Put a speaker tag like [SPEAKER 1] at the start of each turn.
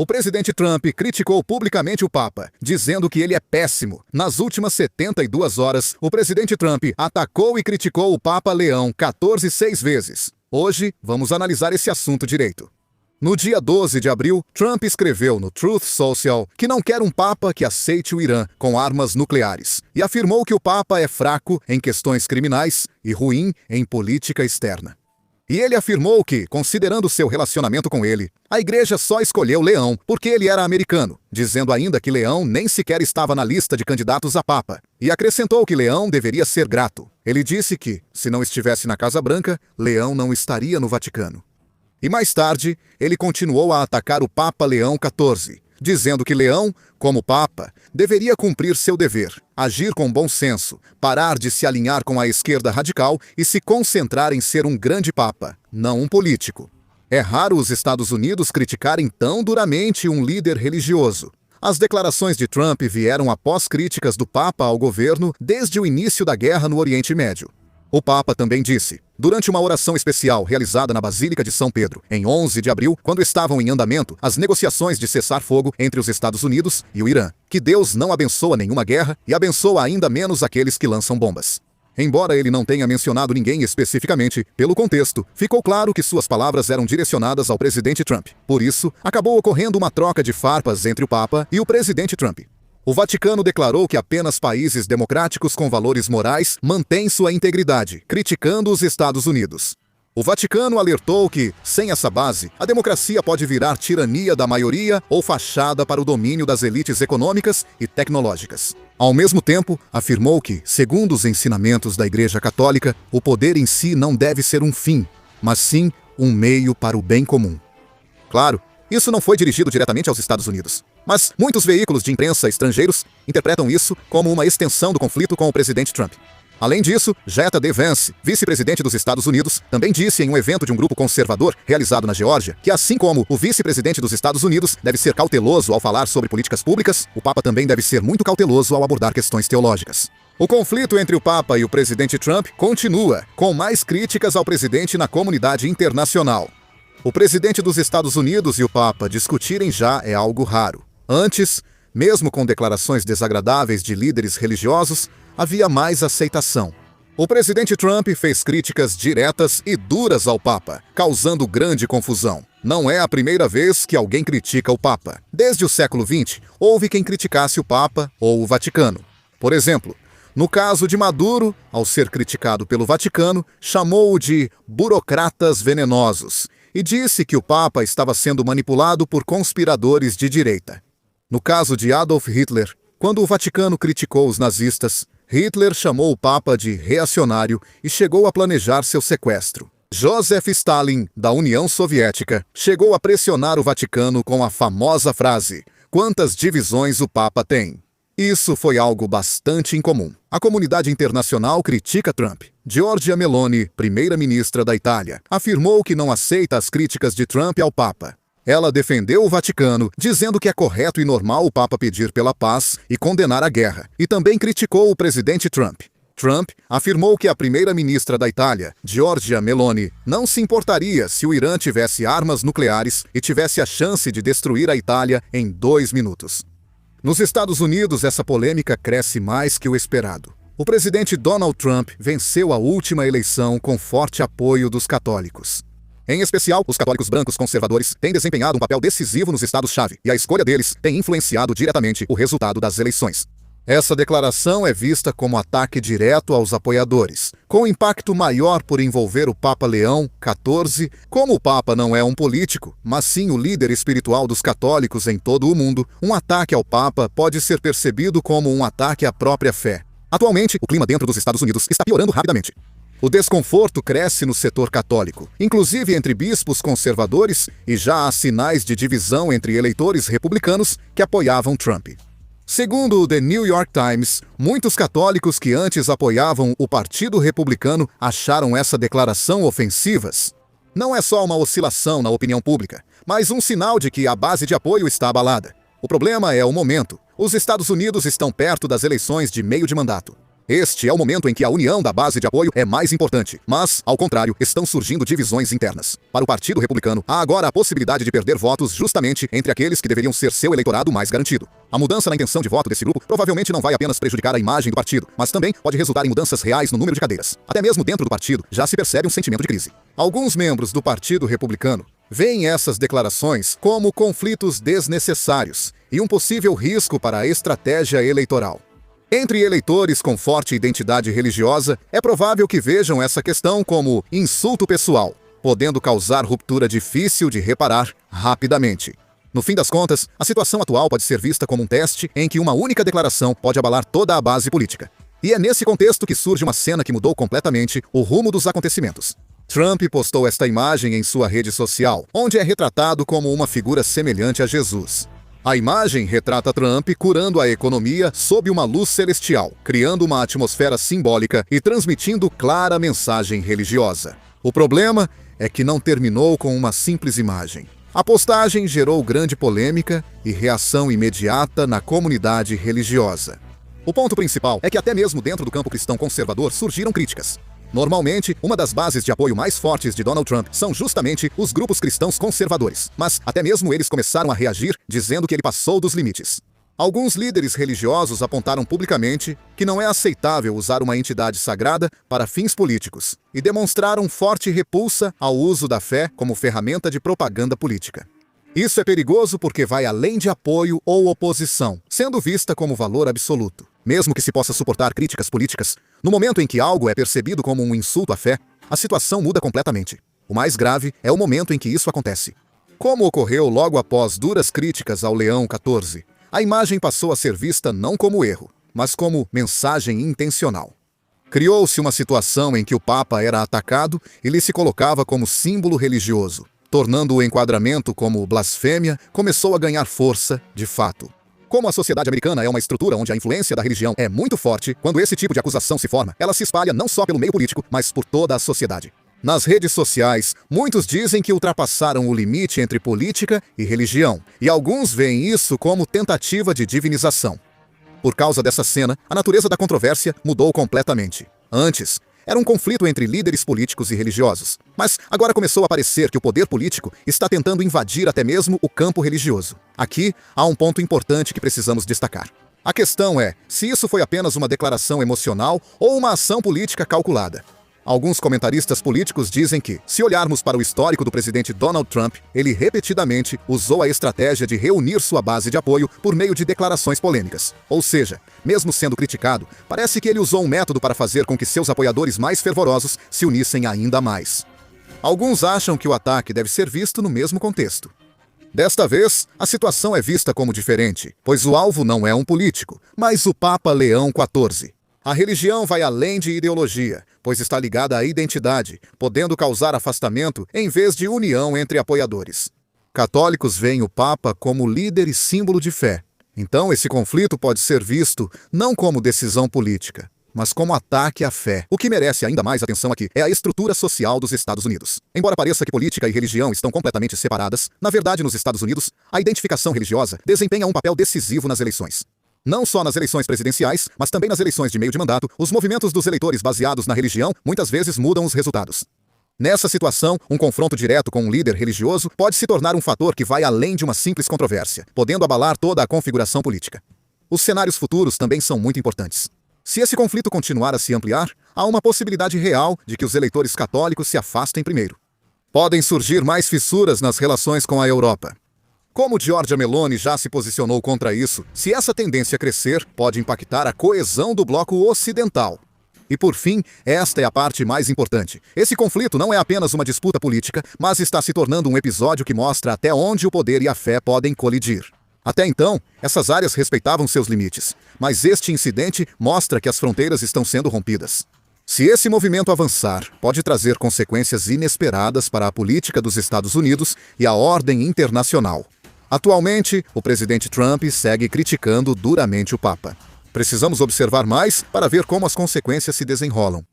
[SPEAKER 1] O presidente Trump criticou publicamente o Papa, dizendo que ele é péssimo. Nas últimas 72 horas, o presidente Trump atacou e criticou o Papa Leão XIV 6 vezes. Hoje, vamos analisar esse assunto direito. No dia 12 de abril, Trump escreveu no Truth Social que não quer um Papa que aceite o Irã com armas nucleares e afirmou que o Papa é fraco em questões criminais e ruim em política externa. E ele afirmou que, considerando seu relacionamento com ele, a igreja só escolheu Leão porque ele era americano, dizendo ainda que Leão nem sequer estava na lista de candidatos a Papa. E acrescentou que Leão deveria ser grato. Ele disse que, se não estivesse na Casa Branca, Leão não estaria no Vaticano. E mais tarde, ele continuou a atacar o Papa Leão XIV, dizendo que Leão, como Papa, deveria cumprir seu dever, agir com bom senso, parar de se alinhar com a esquerda radical e se concentrar em ser um grande Papa, não um político. É raro os Estados Unidos criticarem tão duramente um líder religioso. As declarações de Trump vieram após críticas do Papa ao governo desde o início da guerra no Oriente Médio. O Papa também disse, durante uma oração especial realizada na Basílica de São Pedro, em 11 de abril, quando estavam em andamento as negociações de cessar-fogo entre os Estados Unidos e o Irã, que Deus não abençoa nenhuma guerra e abençoa ainda menos aqueles que lançam bombas. Embora ele não tenha mencionado ninguém especificamente, pelo contexto, ficou claro que suas palavras eram direcionadas ao presidente Trump. Por isso, acabou ocorrendo uma troca de farpas entre o Papa e o presidente Trump. O Vaticano declarou que apenas países democráticos com valores morais mantêm sua integridade, criticando os Estados Unidos. O Vaticano alertou que, sem essa base, a democracia pode virar tirania da maioria ou fachada para o domínio das elites econômicas e tecnológicas. Ao mesmo tempo, afirmou que, segundo os ensinamentos da Igreja Católica, o poder em si não deve ser um fim, mas sim um meio para o bem comum. Claro, isso não foi dirigido diretamente aos Estados Unidos. Mas muitos veículos de imprensa estrangeiros interpretam isso como uma extensão do conflito com o presidente Trump. Além disso, J. D. Vance, vice-presidente dos Estados Unidos, também disse em um evento de um grupo conservador realizado na Geórgia que, assim como o vice-presidente dos Estados Unidos deve ser cauteloso ao falar sobre políticas públicas, o Papa também deve ser muito cauteloso ao abordar questões teológicas. O conflito entre o Papa e o presidente Trump continua, com mais críticas ao presidente na comunidade internacional. O presidente dos Estados Unidos e o Papa discutirem já é algo raro. Antes, mesmo com declarações desagradáveis de líderes religiosos, havia mais aceitação. O presidente Trump fez críticas diretas e duras ao Papa, causando grande confusão. Não é a primeira vez que alguém critica o Papa. Desde o século XX, houve quem criticasse o Papa ou o Vaticano. Por exemplo, no caso de Maduro, ao ser criticado pelo Vaticano, chamou-o de burocratas venenosos e disse que o Papa estava sendo manipulado por conspiradores de direita. No caso de Adolf Hitler, quando o Vaticano criticou os nazistas, Hitler chamou o Papa de reacionário e chegou a planejar seu sequestro. Joseph Stalin, da União Soviética, chegou a pressionar o Vaticano com a famosa frase: "Quantas divisões o Papa tem?" Isso foi algo bastante incomum. A comunidade internacional critica Trump. Giorgia Meloni, primeira-ministra da Itália, afirmou que não aceita as críticas de Trump ao Papa. Ela defendeu o Vaticano, dizendo que é correto e normal o Papa pedir pela paz e condenar a guerra, e também criticou o presidente Trump. Trump afirmou que a primeira-ministra da Itália, Giorgia Meloni, não se importaria se o Irã tivesse armas nucleares e tivesse a chance de destruir a Itália em 2 minutos. Nos Estados Unidos, essa polêmica cresce mais que o esperado. O presidente Donald Trump venceu a última eleição com forte apoio dos católicos. Em especial, os católicos brancos conservadores têm desempenhado um papel decisivo nos estados-chave, e a escolha deles tem influenciado diretamente o resultado das eleições. Essa declaração é vista como ataque direto aos apoiadores, com impacto maior por envolver o Papa Leão XIV. Como o Papa não é um político, mas sim o líder espiritual dos católicos em todo o mundo, um ataque ao Papa pode ser percebido como um ataque à própria fé. Atualmente, o clima dentro dos Estados Unidos está piorando rapidamente. O desconforto cresce no setor católico, inclusive entre bispos conservadores, e já há sinais de divisão entre eleitores republicanos que apoiavam Trump. Segundo o The New York Times, muitos católicos que antes apoiavam o Partido Republicano acharam essa declaração ofensivas. Não é só uma oscilação na opinião pública, mas um sinal de que a base de apoio está abalada. O problema é o momento. Os Estados Unidos estão perto das eleições de meio de mandato. Este é o momento em que a união da base de apoio é mais importante, mas, ao contrário, estão surgindo divisões internas. Para o Partido Republicano, há agora a possibilidade de perder votos justamente entre aqueles que deveriam ser seu eleitorado mais garantido. A mudança na intenção de voto desse grupo provavelmente não vai apenas prejudicar a imagem do partido, mas também pode resultar em mudanças reais no número de cadeiras. Até mesmo dentro do partido, já se percebe um sentimento de crise. Alguns membros do Partido Republicano veem essas declarações como conflitos desnecessários e um possível risco para a estratégia eleitoral. Entre eleitores com forte identidade religiosa, é provável que vejam essa questão como insulto pessoal, podendo causar ruptura difícil de reparar rapidamente. No fim das contas, a situação atual pode ser vista como um teste em que uma única declaração pode abalar toda a base política. E é nesse contexto que surge uma cena que mudou completamente o rumo dos acontecimentos. Trump postou esta imagem em sua rede social, onde é retratado como uma figura semelhante a Jesus. A imagem retrata Trump curando a economia sob uma luz celestial, criando uma atmosfera simbólica e transmitindo clara mensagem religiosa. O problema é que não terminou com uma simples imagem. A postagem gerou grande polêmica e reação imediata na comunidade religiosa. O ponto principal é que até mesmo dentro do campo cristão conservador surgiram críticas. Normalmente, uma das bases de apoio mais fortes de Donald Trump são justamente os grupos cristãos conservadores, mas até mesmo eles começaram a reagir dizendo que ele passou dos limites. Alguns líderes religiosos apontaram publicamente que não é aceitável usar uma entidade sagrada para fins políticos e demonstraram forte repulsa ao uso da fé como ferramenta de propaganda política. Isso é perigoso porque vai além de apoio ou oposição, sendo vista como valor absoluto. Mesmo que se possa suportar críticas políticas, no momento em que algo é percebido como um insulto à fé, a situação muda completamente. O mais grave é o momento em que isso acontece. Como ocorreu logo após duras críticas ao Leão XIV, a imagem passou a ser vista não como erro, mas como mensagem intencional. Criou-se uma situação em que o Papa era atacado e lhe se colocava como símbolo religioso, tornando o enquadramento como blasfêmia começou a ganhar força de fato. Como a sociedade americana é uma estrutura onde a influência da religião é muito forte, quando esse tipo de acusação se forma, ela se espalha não só pelo meio político, mas por toda a sociedade. Nas redes sociais, muitos dizem que ultrapassaram o limite entre política e religião, e alguns veem isso como tentativa de divinização. Por causa dessa cena, a natureza da controvérsia mudou completamente. Antes, era um conflito entre líderes políticos e religiosos, mas agora começou a parecer que o poder político está tentando invadir até mesmo o campo religioso. Aqui há um ponto importante que precisamos destacar. A questão é se isso foi apenas uma declaração emocional ou uma ação política calculada. Alguns comentaristas políticos dizem que, se olharmos para o histórico do presidente Donald Trump, ele repetidamente usou a estratégia de reunir sua base de apoio por meio de declarações polêmicas. Ou seja, mesmo sendo criticado, parece que ele usou um método para fazer com que seus apoiadores mais fervorosos se unissem ainda mais. Alguns acham que o ataque deve ser visto no mesmo contexto. Desta vez, a situação é vista como diferente, pois o alvo não é um político, mas o Papa Leão XIV. A religião vai além de ideologia, pois está ligada à identidade, podendo causar afastamento em vez de união entre apoiadores. Católicos veem o Papa como líder e símbolo de fé. Então, esse conflito pode ser visto não como decisão política, mas como ataque à fé. O que merece ainda mais atenção aqui é a estrutura social dos Estados Unidos. Embora pareça que política e religião estão completamente separadas, na verdade, nos Estados Unidos, a identificação religiosa desempenha um papel decisivo nas eleições. Não só nas eleições presidenciais, mas também nas eleições de meio de mandato, os movimentos dos eleitores baseados na religião muitas vezes mudam os resultados. Nessa situação, um confronto direto com um líder religioso pode se tornar um fator que vai além de uma simples controvérsia, podendo abalar toda a configuração política. Os cenários futuros também são muito importantes. Se esse conflito continuar a se ampliar, há uma possibilidade real de que os eleitores católicos se afastem primeiro. Podem surgir mais fissuras nas relações com a Europa. Como Giorgia Meloni já se posicionou contra isso, se essa tendência crescer, pode impactar a coesão do bloco ocidental. E por fim, esta é a parte mais importante. Esse conflito não é apenas uma disputa política, mas está se tornando um episódio que mostra até onde o poder e a fé podem colidir. Até então, essas áreas respeitavam seus limites, mas este incidente mostra que as fronteiras estão sendo rompidas. Se esse movimento avançar, pode trazer consequências inesperadas para a política dos Estados Unidos e a ordem internacional. Atualmente, o presidente Trump segue criticando duramente o Papa. Precisamos observar mais para ver como as consequências se desenrolam.